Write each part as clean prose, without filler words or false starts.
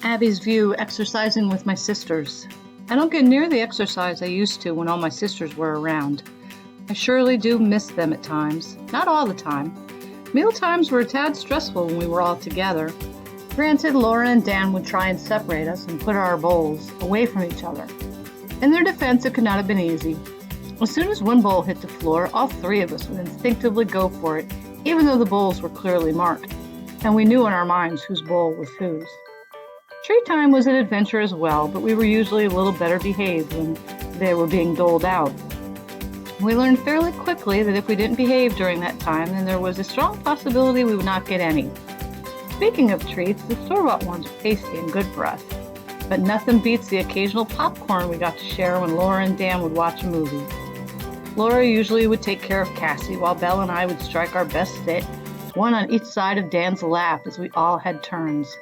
Abby's view, exercising with my sisters. I don't get near the exercise I used to when all my sisters were around. I surely do miss them at times, not all the time. Meal times were a tad stressful when we were all together. Granted, Laura and Dan would try and separate us and put our bowls away from each other. In their defense, it could not have been easy. As soon as one bowl hit the floor, all three of us would instinctively go for it, even though the bowls were clearly marked, and we knew in our minds whose bowl was whose. Treat time was an adventure as well, but we were usually a little better behaved when they were being doled out. We learned fairly quickly that if we didn't behave during that time, then there was a strong possibility we would not get any. Speaking of treats, the store-bought ones are tasty and good for us, but nothing beats the occasional popcorn we got to share when Laura and Dan would watch a movie. Laura usually would take care of Cassie, while Belle and I would strike our best sit, one on each side of Dan's lap as we all had turns.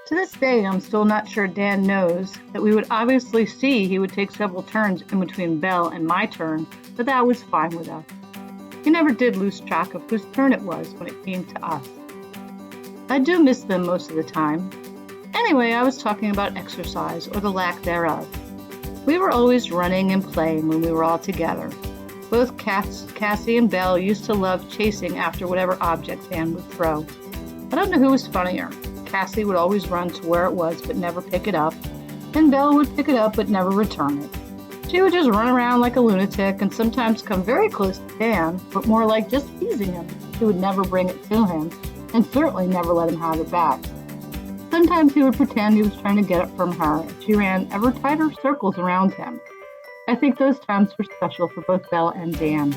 To this day, I'm still not sure Dan knows that we would obviously see he would take several turns in between Belle and my turn, but that was fine with us. He never did lose track of whose turn it was when it came to us. I do miss them most of the time. Anyway, I was talking about exercise, or the lack thereof. We were always running and playing when we were all together. Both Cassie and Belle used to love chasing after whatever object Dan would throw. I don't know who was funnier. Cassie would always run to where it was but never pick it up, and Belle would pick it up but never return it. She would just run around like a lunatic and sometimes come very close to Dan, but more like just teasing him. She would never bring it to him, and certainly never let him have it back. Sometimes he would pretend he was trying to get it from her, and she ran ever tighter circles around him. I think those times were special for both Belle and Dan.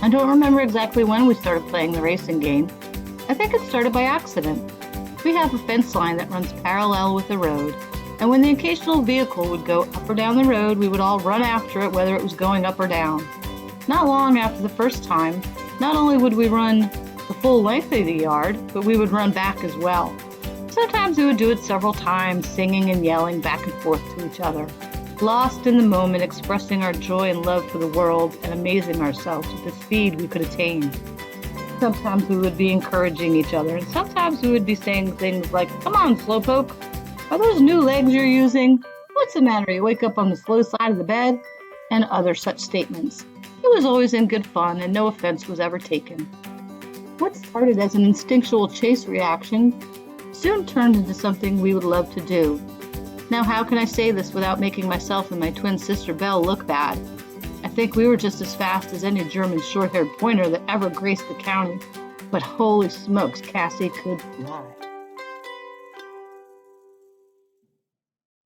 I don't remember exactly when we started playing the racing game. I think it started by accident. We have a fence line that runs parallel with the road, and when the occasional vehicle would go up or down the road, we would all run after it whether it was going up or down. Not long after the first time, not only would we run the full length of the yard, but we would run back as well. Sometimes we would do it several times, singing and yelling back and forth to each other, lost in the moment, expressing our joy and love for the world and amazing ourselves with the speed we could attain. Sometimes we would be encouraging each other, and sometimes we would be saying things like, "Come on, Slowpoke, are those new legs you're using? What's the matter, you wake up on the slow side of the bed?" And other such statements. It was always in good fun, and no offense was ever taken. What started as an instinctual chase reaction soon turned into something we would love to do. Now, how can I say this without making myself and my twin sister Belle look bad? I think we were just as fast as any German short-haired pointer that ever graced the county, but holy smokes, Cassie could fly.